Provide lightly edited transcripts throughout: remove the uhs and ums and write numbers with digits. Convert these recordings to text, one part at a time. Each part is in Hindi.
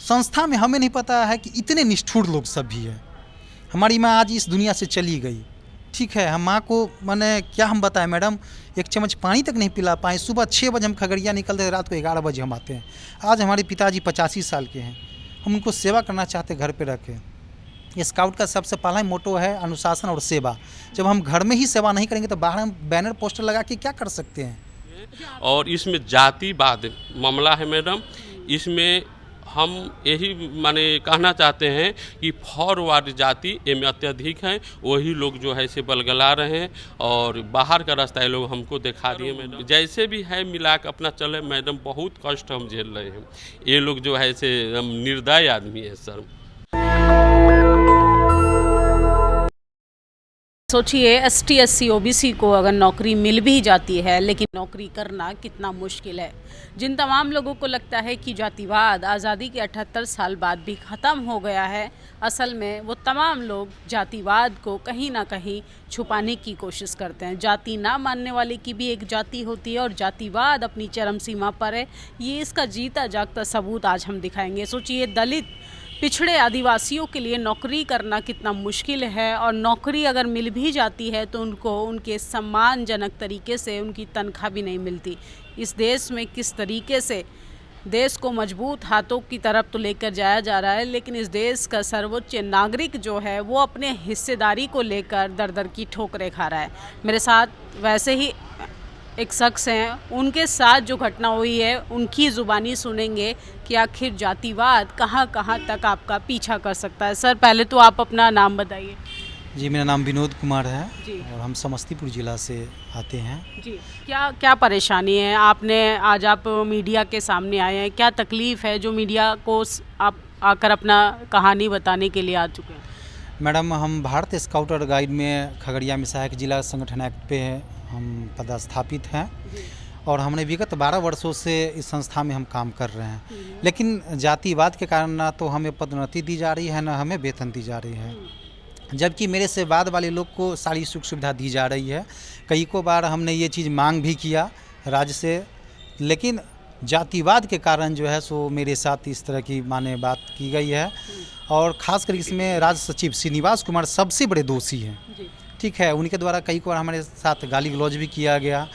संस्था में हमें नहीं पता है कि इतने निष्ठुर लोग सब भी है। हमारी माँ आज इस दुनिया से चली गई, ठीक है, हम माँ को मैंने क्या हम बताएं मैडम, एक चम्मच पानी तक नहीं पिला पाए। सुबह 6 बजे हम खगड़िया निकलते हैं, रात को 11 बजे हम आते हैं। आज हमारे पिताजी 85 साल के हैं, हम उनको सेवा करना चाहते घर पे रखें। स्काउट का सबसे पहला मोटो है अनुशासन और सेवा। जब हम घर में ही सेवा नहीं करेंगे तो बाहर हम बैनर पोस्टर लगा के क्या कर सकते हैं। और इसमें जातिवाद मामला है मैडम, इसमें हम यही माने कहना चाहते हैं कि फॉरवर्ड जाति में अत्यधिक हैं, वही लोग जो है से बलगला रहे हैं और बाहर का रास्ता ये लोग हमको दिखा दिए मैडम। जैसे भी है मिला के अपना चले मैडम, बहुत कष्ट हम झेल रहे हैं। ये लोग जो है से निर्दय आदमी है सर। सोचिए ST SC OBC को अगर नौकरी मिल भी जाती है, लेकिन नौकरी करना कितना मुश्किल है। जिन तमाम लोगों को लगता है कि जातिवाद आज़ादी के 78 साल बाद भी ख़त्म हो गया है, असल में वो तमाम लोग जातिवाद को कहीं ना कहीं छुपाने की कोशिश करते हैं। जाति ना मानने वाले की भी एक जाति होती है और जातिवाद अपनी चरम सीमा पर है। ये इसका जीता जागता सबूत आज हम दिखाएंगे। सोचिए दलित पिछड़े आदिवासियों के लिए नौकरी करना कितना मुश्किल है, और नौकरी अगर मिल भी जाती है तो उनको उनके सम्मानजनक तरीके से उनकी तनख्वाह भी नहीं मिलती। इस देश में किस तरीके से देश को मजबूत हाथों की तरफ तो लेकर जाया जा रहा है, लेकिन इस देश का सर्वोच्च नागरिक जो है वो अपने हिस्सेदारी को लेकर दर दर की ठोकरें खा रहा है। मेरे साथ वैसे ही एक शख्स हैं, उनके साथ जो घटना हुई है उनकी ज़ुबानी सुनेंगे कि आखिर जातिवाद कहाँ कहाँ तक आपका पीछा कर सकता है। सर पहले तो आप अपना नाम बताइए। जी, मेरा नाम विनोद कुमार है जी। और हम समस्तीपुर ज़िला से आते हैं। जी, क्या परेशानी है? आपने आज आप मीडिया के सामने आए हैं, क्या तकलीफ़ है जो मीडिया को आप आकर अपना कहानी बताने के लिए आ चुके हैं? मैडम, हम भारत स्काउट और गाइड में खगड़िया में सहायक जिला संगठन एक्ट पे हम पदस्थापित हैं और हमने विगत 12 वर्षों से इस संस्था में हम काम कर रहे हैं। लेकिन जातिवाद के कारण ना तो हमें पदोन्नति दी जा रही है, ना हमें वेतन दी जा रही है, जबकि मेरे से बाद वाले लोग को सारी सुख सुविधा दी जा रही है। कई को बार हमने ये चीज़ मांग भी किया राज्य से, लेकिन जातिवाद के कारण जो है सो मेरे साथ इस तरह की माने बात की गई है। और ख़ासकर इसमें राज्य सचिव श्रीनिवास कुमार सबसे बड़े दोषी हैं, ठीक है। उनके द्वारा कई बार हमारे साथ गाली गलौज भी किया गया,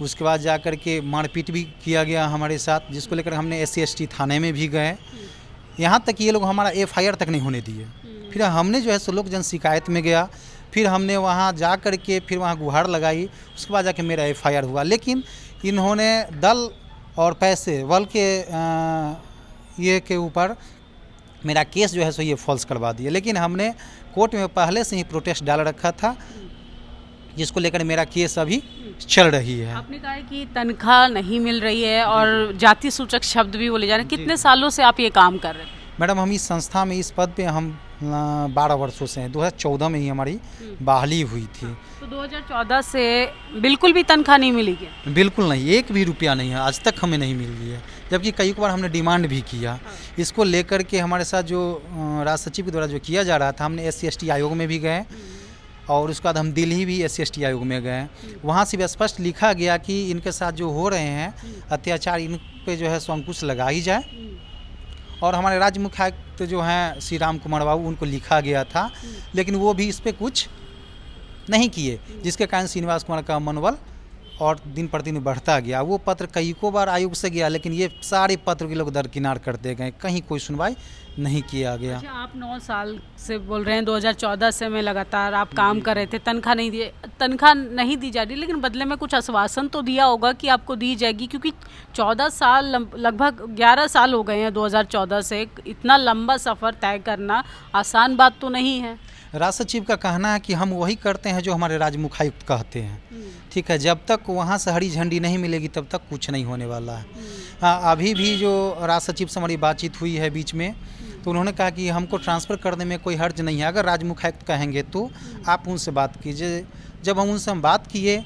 उसके बाद जा कर के मारपीट भी किया गया हमारे साथ, जिसको लेकर हमने SC ST थाने में भी गए। यहाँ तक ये लोग हमारा FIR तक नहीं होने दिए। फिर हमने जो है सो लोक जन शिकायत में गया, फिर हमने वहाँ जा कर के फिर वहाँ गुहार लगाई, उसके बाद जाके मेरा FIR हुआ। लेकिन इन्होंने दल और पैसे बल के ये के ऊपर मेरा केस जो है सो ये फॉल्स करवा दिया। लेकिन हमने कोर्ट में पहले से ही प्रोटेस्ट डाल रखा था, जिसको लेकर मेरा केस अभी चल रही है। आपने कहा है कि तनख्वाह नहीं मिल रही है और जाति सूचक शब्द भी बोले जा रहे हैं। कितने सालों से आप ये काम कर रहे हैं? मैडम, हम इस संस्था में इस पद पे हम 12 वर्षों से हैं। 2014 में ही हमारी बहाली हुई थी। तो 2014 से बिल्कुल भी तनख्वाह नहीं मिली क्या? बिल्कुल नहीं, एक भी रुपया नहीं है, आज तक हमें नहीं मिल रही है, जबकि कई बार हमने डिमांड भी किया। इसको लेकर के हमारे साथ जो राज्य सचिव के द्वारा जो किया जा रहा था, हमने SC ST आयोग में भी गए और उसके बाद हम दिल्ली भी SC ST आयोग में गए। वहाँ से भी स्पष्ट लिखा गया कि इनके साथ जो हो रहे हैं अत्याचार, इन पे जो है सो अंकुश लगाई जाए। और हमारे राज्य मुख्यायुक्त जो हैं श्री राम कुमार बाबू, उनको लिखा गया था, लेकिन वो भी इस पर कुछ नहीं किए, जिसके कारण श्रीनिवास कुमार का मनोबल और दिन प्रतिदिन बढ़ता गया। वो पत्र कई को बार आयोग से गया, लेकिन ये सारे पत्र के लोग दरकिनार करते गए, कहीं कोई सुनवाई नहीं किया गया। अच्छा, आप 9 साल से बोल रहे हैं, 2014 से में लगातार आप काम कर रहे थे, तनख्वाह नहीं दी जा रही, लेकिन बदले में कुछ आश्वासन तो दिया होगा कि आपको दी जाएगी, क्योंकि 14 साल लगभग 11 साल हो गए हैं 2014 से। इतना लंबा सफ़र तय करना आसान बात तो नहीं है। राज्य सचिव का कहना है कि हम वही करते हैं जो हमारे राज्य मुख्यायुक्त कहते हैं, ठीक है। जब तक वहाँ से हरी झंडी नहीं मिलेगी तब तक कुछ नहीं होने वाला है। अभी भी जो राज्य सचिव से हमारी बातचीत हुई है बीच में, तो उन्होंने कहा कि हमको ट्रांसफ़र करने में कोई हर्ज नहीं है, अगर राज्य मुख्यायुक्त कहेंगे तो आप उनसे बात कीजिए। जब हम उनसे बात किए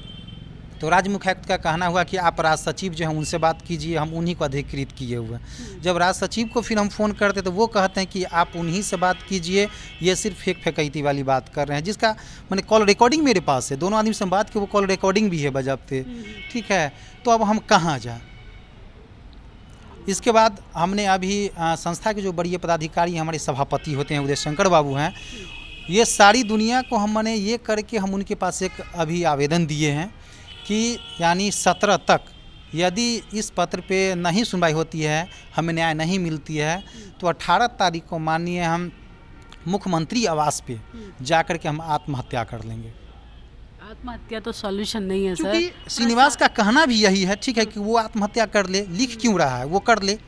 तो राज्य मुख्यायुक्त का कहना हुआ कि आप राज्य सचिव जो हैं उनसे बात कीजिए, हम उन्हीं को अधिकृत किए हुए हैं। जब राज्य सचिव को फिर हम फ़ोन करते तो वो कहते हैं कि आप उन्हीं से बात कीजिए, ये सिर्फ फेक फेकैती वाली बात कर रहे हैं, जिसका मैंने कॉल रिकॉर्डिंग मेरे पास है। दोनों आदमी से बात की, वो कॉल रिकॉर्डिंग भी है बजाते, ठीक है। तो अब हम कहाँ जाएँ? इसके बाद हमने अभी संस्था के जो बड़ी पदाधिकारी हमारे सभापति होते हैं उदय शंकर बाबू हैं, ये सारी दुनिया को हमने ये करके हम उनके पास एक अभी आवेदन दिए हैं कि यानी 17 तक यदि इस पत्र पे नहीं सुनवाई होती है, हमें न्याय नहीं मिलती है, तो 18 तारीख को माननीय हम मुख्यमंत्री आवास पे जा कर के हम आत्महत्या कर लेंगे। आत्महत्या तो सॉल्यूशन नहीं है सर। क्योंकि श्रीनिवास का कहना भी यही है, ठीक है, कि वो आत्महत्या कर ले, लिख क्यों रहा है, वो कर ले,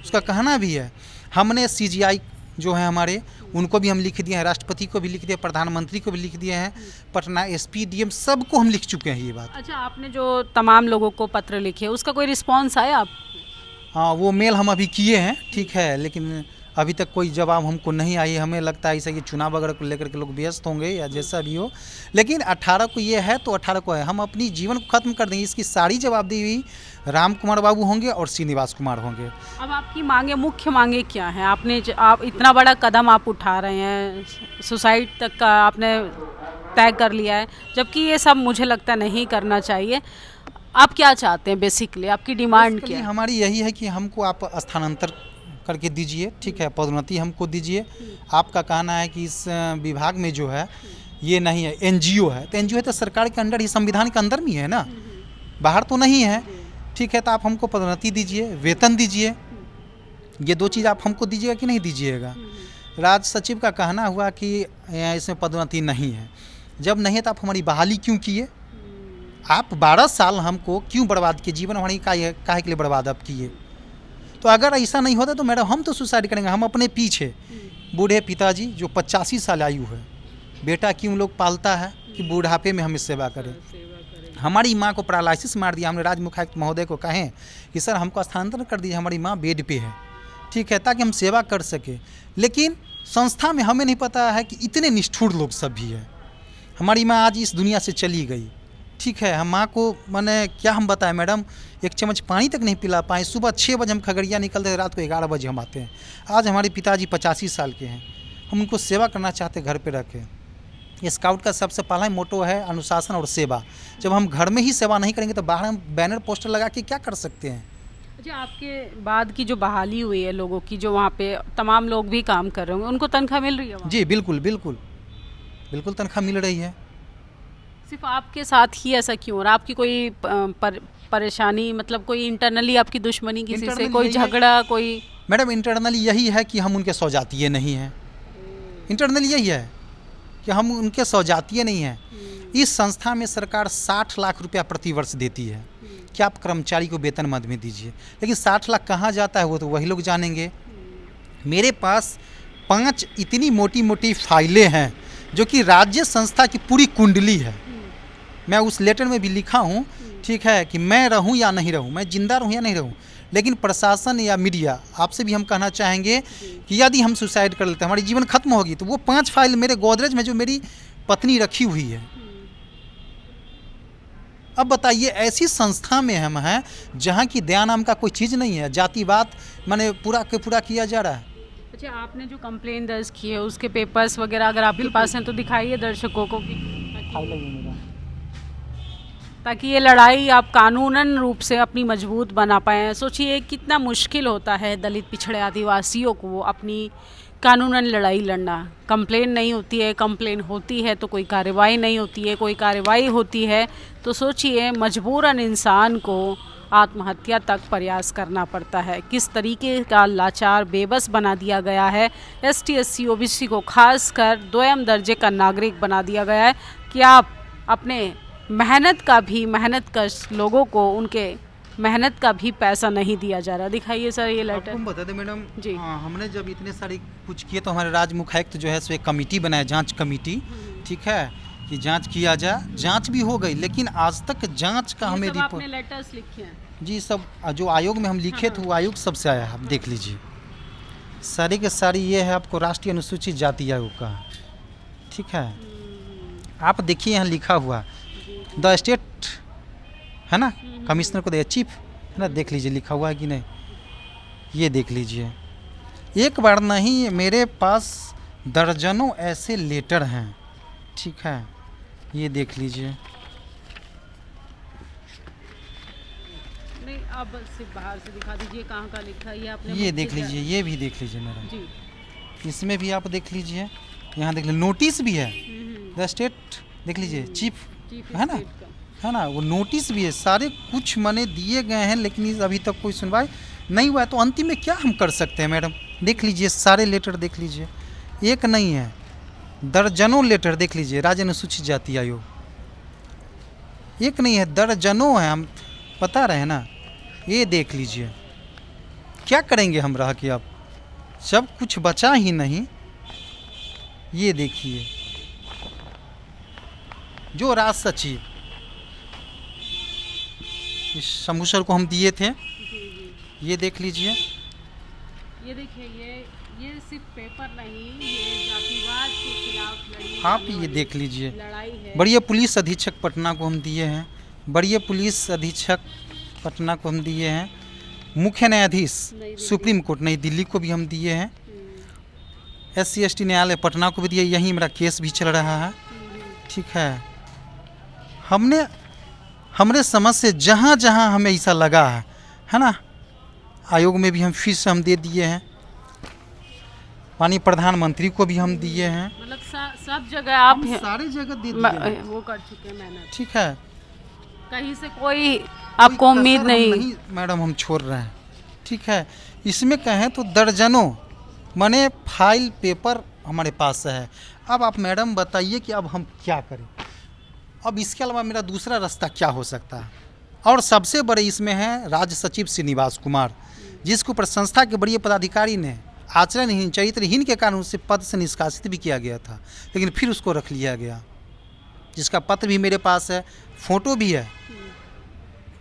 उसका कहना भी है। हमने CGI जो है हमारे, उनको भी हम लिख दिए हैं, राष्ट्रपति को भी लिख दिए, प्रधानमंत्री को भी लिख दिए हैं, पटना SP DM सबको हम लिख चुके हैं ये बात। अच्छा, आपने जो तमाम लोगों को पत्र लिखे उसका कोई रिस्पांस आया आप? हाँ, वो मेल हम अभी किए हैं, ठीक है, लेकिन अभी तक कोई जवाब हमको नहीं आई। हमें लगता है ऐसा कि चुनाव वगैरह को लेकर के लोग व्यस्त होंगे या जैसा भी हो, लेकिन 18 को ये है तो 18 को है। हम अपनी जीवन को खत्म कर देंगे, इसकी सारी जवाबदेही राम कुमार बाबू होंगे और श्रीनिवास कुमार होंगे। अब आपकी मांगे, मुख्य मांगे क्या हैं? आप इतना बड़ा कदम आप उठा रहे हैं, सुसाइड तक का आपने तय कर लिया है, जबकि ये सब मुझे लगता नहीं करना चाहिए। आप क्या चाहते हैं बेसिकली, आपकी डिमांड क्या है? हमारी यही है कि हमको आप स्थानांतर करके दीजिए, ठीक है, पदोन्नति हमको दीजिए। आपका कहना है कि इस विभाग में जो है ये नहीं है, NGO है, तो NGO है तो सरकार के अंडर ही, संविधान के अंदर में ही है ना, बाहर तो नहीं है, ठीक है। तो आप हमको पदोन्नति दीजिए, वेतन दीजिए, ये 2 चीज़ आप हमको दीजिएगा कि नहीं दीजिएगा। राज्य सचिव का कहना हुआ कि इसमें पदोन्नति नहीं है। जब नहीं है तो आप हमारी बहाली क्यों किए? आप 12 साल हमको क्यों बर्बाद किए? जीवन हमारी काहे के लिए बर्बाद आप किए? तो अगर ऐसा नहीं होता तो मैडम हम तो सुसाइड करेंगे। हम अपने पीछे बूढ़े पिताजी जो 85 साल आयु है, बेटा क्यों लोग पालता है कि बुढ़ापे में हम इस सेवा करें। हमारी माँ को पैरालिसिस मार दिया, हमने राज्य मुख्यायुक्त महोदय को कहें कि सर हमको स्थानांतरण कर दीजिए, हमारी माँ बेड पे है, ठीक है, ताकि हम सेवा कर सके। लेकिन संस्था में हमें नहीं पता है कि इतने निष्ठुर लोग सब भी है। हमारी माँ आज इस दुनिया से चली गई, ठीक है। हम माँ को मैंने क्या हम बताएं मैडम, एक चम्मच पानी तक नहीं पिला पाए। सुबह 6 बजे हम खगड़िया निकलते हैं, रात को 11 बजे हम आते हैं। आज हमारे पिताजी 85 साल के हैं, हम उनको सेवा करना चाहते हैं, घर पे रखें। स्काउट का सबसे पहला मोटो है अनुशासन और सेवा। जब हम घर में ही सेवा नहीं करेंगे तो बाहर हम बैनर पोस्टर लगा के क्या कर सकते हैं। अच्छा, आपके बाद की जो बहाली हुई है लोगों की, जो वहाँ पे तमाम लोग भी काम कर रहे होंगे, उनको तनख्वाह मिल रही है वहाँ? जी बिल्कुल बिल्कुल बिल्कुल तनख्वाह मिल रही है। सिर्फ आपके साथ ही ऐसा क्यों हो रहा है? आपकी कोई परेशानी, मतलब कोई इंटरनली आपकी दुश्मनी किसी से, कोई झगड़ा, कोई? मैडम इंटरनली यही है कि हम उनके सौजातीय नहीं हैं। इंटरनली यही है कि हम उनके सौजातीय नहीं हैं। इस संस्था में सरकार 60 लाख रुपया प्रति वर्ष देती है कि आप कर्मचारी को वेतन मद में दीजिए, लेकिन 60 लाख कहाँ जाता है वो तो वही लोग जानेंगे। मेरे पास 5 इतनी मोटी मोटी फाइलें हैं जो कि राज्य संस्था की पूरी कुंडली है। मैं उस लेटर में भी लिखा हूँ, ठीक है, कि मैं रहूँ या नहीं रहूँ, मैं जिंदा रहूँ या नहीं रहूँ। लेकिन प्रशासन या मीडिया, आपसे भी हम कहना चाहेंगे कि यदि हम सुसाइड कर लेते हैं, हमारी जीवन खत्म होगी, तो वो 5 फाइल मेरे गोदरेज में जो मेरी पत्नी रखी हुई है। अब बताइए, ऐसी संस्था में हम हैं जहाँ की दया नाम का कोई चीज़ नहीं है, जातिवाद मैंने पूरा के पूरा किया जा रहा है। अच्छा, आपने जो कंप्लेन दर्ज की है उसके पेपर्स वगैरह अगर आपके पास हैं तो दिखाइए दर्शकों को, ताकि ये लड़ाई आप कानूनन रूप से अपनी मजबूत बना पाएँ। सोचिए कितना मुश्किल होता है दलित, पिछड़े, आदिवासियों को अपनी कानूनन लड़ाई लड़ना। कंप्लेन नहीं होती है, कंप्लेन होती है तो कोई कार्रवाई नहीं होती है, कोई कार्रवाई होती है तो सोचिए मजबूरन इंसान को आत्महत्या तक प्रयास करना पड़ता है। किस तरीके का लाचार, बेबस बना दिया गया है। ST SC OBC को खासकर 2म दर्जे का नागरिक बना दिया गया है कि आप अपने मेहनत का लोगों को उनके मेहनत का भी पैसा नहीं दिया जा रहा। दिखाइए सर ये लेटर। आपको बता दें मैडम जी, हमने जब इतने सारे कुछ किए तो हमारे राज्य मुख्यायुक्त जो है सो एक कमेटी बनाया, जांच कमेटी, ठीक है, कि जांच किया जाए। जांच भी हो गई, लेकिन आज तक जांच का हमें रिपोर्ट, आपने लेटर्स लिखे हैं जी, सब जो आयोग में हम लिखे थे वो आयोग सबसे आया है, आप देख लीजिए। सारी के सारी ये है आपको राष्ट्रीय अनुसूचित जाति आयोग का, ठीक है। आप देखिए यहाँ लिखा हुआ द स्टेट है ना, कमिश्नर को दे, चीफ है ना, देख लीजिए लिखा हुआ है कि नहीं, ये देख लीजिए। एक बार नहीं, मेरे पास दर्जनों ऐसे लेटर हैं, ठीक है, ये देख लीजिए। नहीं, अब सिर्फ बाहर से दिखा दीजिए कहाँ का लिखा है ये आपने। ये देख लीजिए, ये भी देख लीजिए मैडम, जी। इसमें भी आप देख लीजिए, यहाँ देख लीजिए नोटिस भी है, द स्टेट देख लीजिए चीफ है ना, है ना, वो नोटिस भी है, सारे कुछ मने दिए गए हैं, लेकिन अभी तक कोई सुनवाई नहीं हुआ है। तो अंतिम में क्या हम कर सकते हैं मैडम? देख लीजिए सारे लेटर देख लीजिए, एक नहीं है, दर्जनों लेटर देख लीजिए, राज्य अनुसूचित जाति आयोग, एक नहीं है, दर्जनों है, हम बता रहे हैं ना। ये देख लीजिए, क्या करेंगे हम रह के, अब सब कुछ बचा ही नहीं। ये देखिए, जो राज सचिव इस शंभू सर को हम दिए थे, ये देख लीजिए, ये देखिए, ये सिर्फ पेपर नहीं, ये जातिवाद के खिलाफ लड़ने आप वाली ये देख लीजिए, लड़ाई है। बड़िया पुलिस अधीक्षक पटना को हम दिए हैं, बड़िया पुलिस अधीक्षक पटना को हम दिए हैं, मुख्य न्यायाधीश सुप्रीम कोर्ट नई दिल्ली को भी हम दिए हैं, SC ST न्यायालय पटना को भी दिए, यहीं मेरा केस भी चल रहा है। ठीक है, हमने समझ से जहाँ जहाँ हमें ऐसा लगा है ना, आयोग में भी हम फिर से हम दे दिए हैं, माननीय प्रधानमंत्री को भी हम दिए हैं, मतलब सब जगह आप सारे जगह दे दिए हैं। वो कर चुके हैं मेहनत। ठीक है, कहीं से कोई आपको उम्मीद कसर नहीं मैडम हम छोड़ रहे हैं। ठीक है, इसमें कहें तो दर्जनों मने फाइल पेपर हमारे पास है। अब आप मैडम बताइए कि अब हम क्या करें, अब इसके अलावा मेरा दूसरा रास्ता क्या हो सकता है? और सबसे बड़े इसमें है राज्य सचिव श्रीनिवास कुमार, जिसके ऊपर संस्था के बड़े पदाधिकारी ने आचरणहीन चरित्रहीन के कारण उससे पद से निष्कासित भी किया गया था, लेकिन फिर उसको रख लिया गया, जिसका पत्र भी मेरे पास है, फोटो भी है,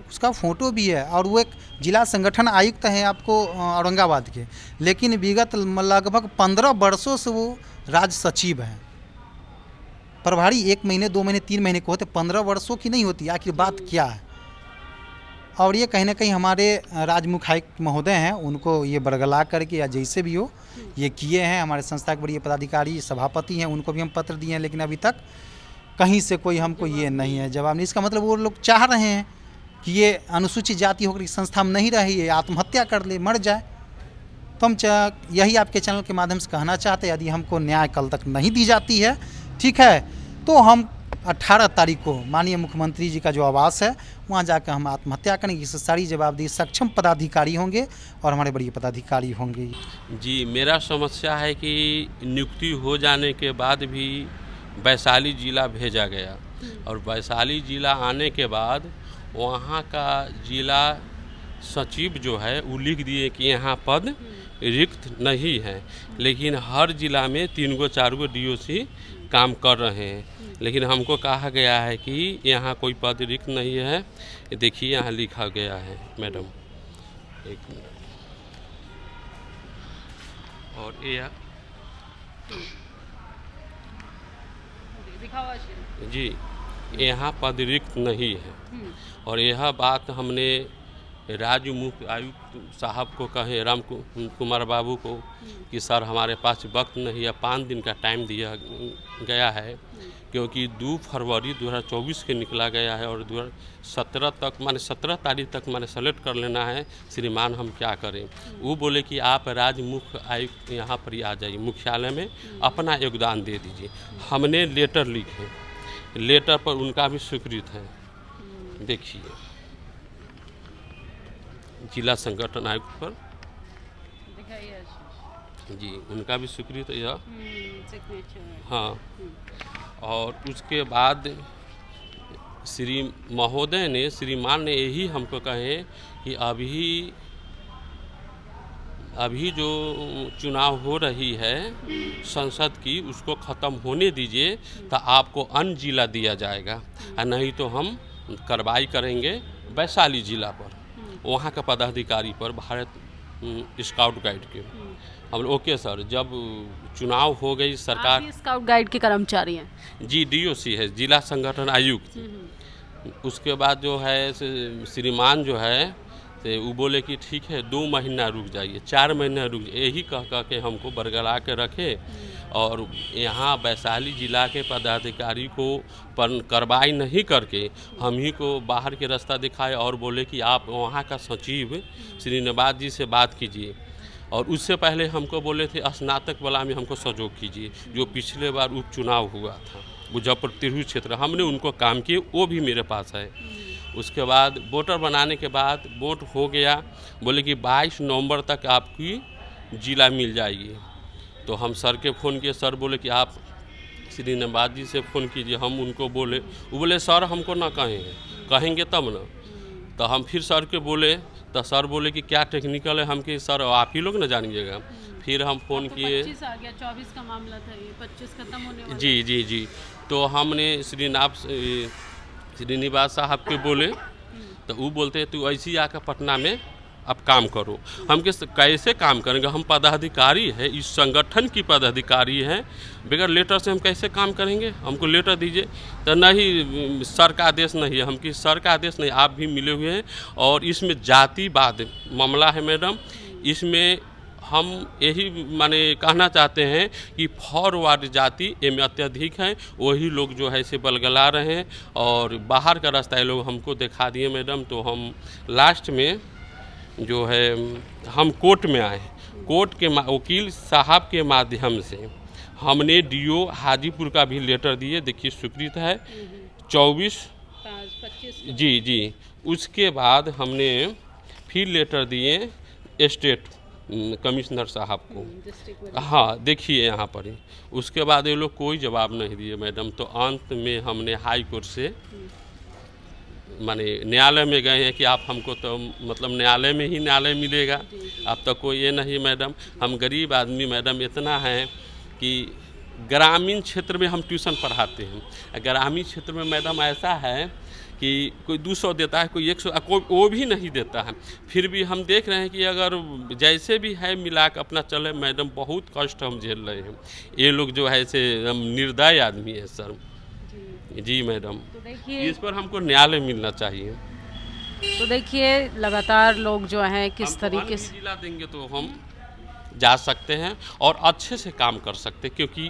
उसका फ़ोटो भी है, और वो एक जिला संगठन आयुक्त हैं आपको औरंगाबाद के, लेकिन विगत लगभग 15 वर्षों से वो राज्य सचिव हैं। प्रभारी 1 महीने 2 महीने 3 महीने को होते, 15 वर्षों की नहीं होती, आखिर बात क्या है? और ये कहीं ना कहीं हमारे राज्य मुख्य आयुक्त महोदय हैं, उनको ये बरगला करके या जैसे भी हो ये किए हैं। हमारे संस्था के बड़े पदाधिकारी सभापति हैं, उनको भी हम पत्र दिए हैं, लेकिन अभी तक कहीं से कोई हमको ये नहीं है जवाब नहीं। इसका मतलब वो लोग चाह रहे हैं कि ये अनुसूचित जाति होकर संस्था में नहीं रही, ये आत्महत्या कर ले, मर जाए। तो हम यही आपके चैनल के माध्यम से कहना चाहते हैं, यदि हमको न्याय कल तक नहीं दी जाती है, ठीक है, तो हम 18 तारीख को माननीय मुख्यमंत्री जी का जो आवास है वहाँ जाकर हम आत्महत्या करेंगे। इससे सारी जवाबदेही सक्षम पदाधिकारी होंगे और हमारे बड़े पदाधिकारी होंगे। जी, मेरा समस्या है कि नियुक्ति हो जाने के बाद भी वैशाली जिला भेजा गया, और वैशाली जिला आने के बाद वहाँ का जिला सचिव जो है वो लिख दिए कि यहाँ पद रिक्त नहीं है, लेकिन हर जिला में 3 गो 4 गो DOC काम कर रहे हैं, लेकिन हमको कहा गया है कि यहाँ कोई पद रिक्त नहीं है। देखिए यहाँ लिखा गया है मैडम, एक मिनट, और ये जी यहाँ पद रिक्त नहीं है। और यह बात हमने राज्य मुख्य आयुक्त साहब को कहे, राम कुमार बाबू को, कि सर हमारे पास वक्त नहीं है, 5 दिन का टाइम दिया गया है, क्योंकि 2 फरवरी 2024 के निकला गया है और 2017 तक माने 17 तारीख तक माने सेलेक्ट कर लेना है। श्रीमान हम क्या करें? वो बोले कि आप राज्य मुख्य आयुक्त यहाँ पर ही आ जाइए, मुख्यालय में अपना योगदान दे दीजिए। हमने लेटर लिखे, लेटर पर उनका भी स्वीकृत है, देखिए जिला संगठन आयुक्त पर जी उनका भी स्वीकृत है यह, हाँ। और उसके बाद श्री महोदय ने, श्रीमान ने यही हमको कहे कि अभी जो चुनाव हो रही है संसद की, उसको ख़त्म होने दीजिए, तो आपको अन्य जिला दिया जाएगा, और नहीं तो हम कार्रवाई करेंगे वैशाली जिला पर, वहाँ का पदाधिकारी पर, भारत स्काउट गाइड के। हम ओके सर, जब चुनाव हो गई सरकार, स्काउट गाइड के कर्मचारी हैं जी, DOC है, जिला संगठन आयुक्त। उसके बाद जो है श्रीमान जो है तो वो बोले कि ठीक है 2 महीना रुक जाइए, 4 महीना रुक जाइए, यही कह के हमको बरगला के रखे। और यहाँ वैशाली जिला के पदाधिकारी को कार्रवाई नहीं करके हम ही को बाहर के रास्ता दिखाए और बोले कि आप वहाँ का सचिव श्रीनिवास जी से बात कीजिए। और उससे पहले हमको बोले थे स्नातक वाला में हमको सहयोग कीजिए, जो पिछले बार उपचुनाव हुआ था मुजफ्फरपुर तिरहुत क्षेत्र, हमने उनको काम किए, वो भी मेरे पास है। उसके बाद वोटर बनाने के बाद वोट हो गया, बोले कि 22 नवंबर तक आपकी जिला मिल जाएगी। तो हम सर के फ़ोन किए, सर बोले कि आप श्रीनिवास जी से फ़ोन कीजिए। हम उनको बोले, वो बोले सर हमको ना कहेंगे तब ना। तो हम फिर सर के बोले, तो सर बोले कि क्या टेक्निकल है, हम कि सर आप ही लोग ना जानिएगा। फिर हम फ़ोन किए, 25 आ गया, 24 का मामला था ये, 25 खत्म होने वाला। जी। तो हमने श्रीनिवास साहब के बोले, तो वो बोलते तू ऐसे आकर पटना में अब काम करो। हम कैसे काम करेंगे, हम पदाधिकारी है, इस संगठन की पदाधिकारी है, बगैर लेटर से हम कैसे काम करेंगे, हमको लेटर दीजिए। तो नहीं सर का आदेश नहीं है, हम कि सर का आदेश नहीं, आप भी मिले हुए हैं और इसमें जातिवाद मामला है मैडम। इसमें हम यही माने कहना चाहते हैं कि फॉरवर्ड जाति में अत्यधिक हैं, वही लोग जो है इसे बलगला रहे हैं और बाहर का रास्ता ये लोग हमको दिखा दिए मैडम। तो हम लास्ट में जो है हम कोर्ट में आए, कोर्ट के वकील साहब के माध्यम से हमने डीओ हाजीपुर का भी लेटर दिए, देखिए स्वीकृत है 24 जी। उसके बाद हमने फिर लेटर दिए स्टेट कमिश्नर साहब को, हाँ देखिए यहाँ पर ही। उसके बाद ये लोग कोई जवाब नहीं दिए मैडम। तो अंत में हमने हाई कोर्ट से माने न्यायालय में गए हैं कि आप हमको तो मतलब न्यायालय में ही न्यायालय मिलेगा, अब तो कोई ये नहीं मैडम। हम गरीब आदमी मैडम इतना है कि ग्रामीण क्षेत्र में हम ट्यूशन पढ़ाते हैं, ग्रामीण क्षेत्र में मैडम ऐसा है कि कोई 200 देता है, कोई 100, कोई वो भी नहीं देता है। फिर भी हम देख रहे हैं कि अगर जैसे भी है मिला के अपना चले मैडम, बहुत कष्ट हम झेल रहे हैं। ये लोग जो है से निर्दय आदमी है सर जी मैडम। तो देखिए इस पर हमको न्यायालय मिलना चाहिए। तो देखिए लगातार लोग जो हैं किस तरीके से जिला देंगे तो हम जा सकते हैं और अच्छे से काम कर सकते, क्योंकि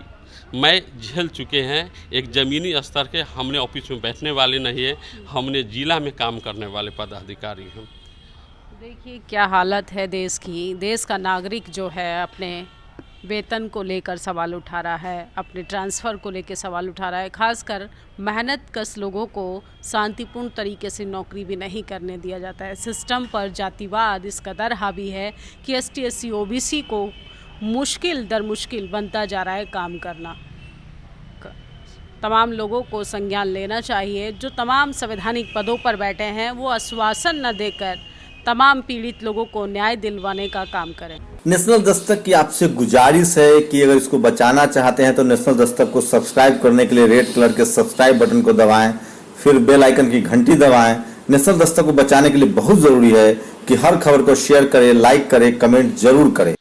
मैं झेल चुके हैं एक ज़मीनी स्तर के। हमने ऑफिस में बैठने वाले नहीं है, हमने जिला में काम करने वाले पदाधिकारी हैं। देखिए क्या हालत है देश की। देश का नागरिक जो है अपने वेतन को लेकर सवाल उठा रहा है, अपने ट्रांसफ़र को लेकर सवाल उठा रहा है। खासकर मेहनत कश लोगों को शांतिपूर्ण तरीके से नौकरी भी नहीं करने दिया जाता है। सिस्टम पर जातिवाद इस कदर हावी है कि ST SC OBC को मुश्किल दर मुश्किल बनता जा रहा है काम करना। तमाम लोगों को संज्ञान लेना चाहिए। जो तमाम संवैधानिक पदों पर बैठे हैं वो आश्वासन न देकर तमाम पीड़ित लोगों को न्याय दिलवाने का काम करें। नेशनल दस्तक की आपसे गुजारिश है कि अगर इसको बचाना चाहते हैं तो नेशनल दस्तक को सब्सक्राइब करने के लिए रेड कलर के सब्सक्राइब बटन को दबाएं, फिर बेल आइकन की घंटी दबाएं। नेशनल दस्तक को बचाने के लिए बहुत जरूरी है कि हर खबर को शेयर करें, लाइक करें, कमेंट जरूर करें।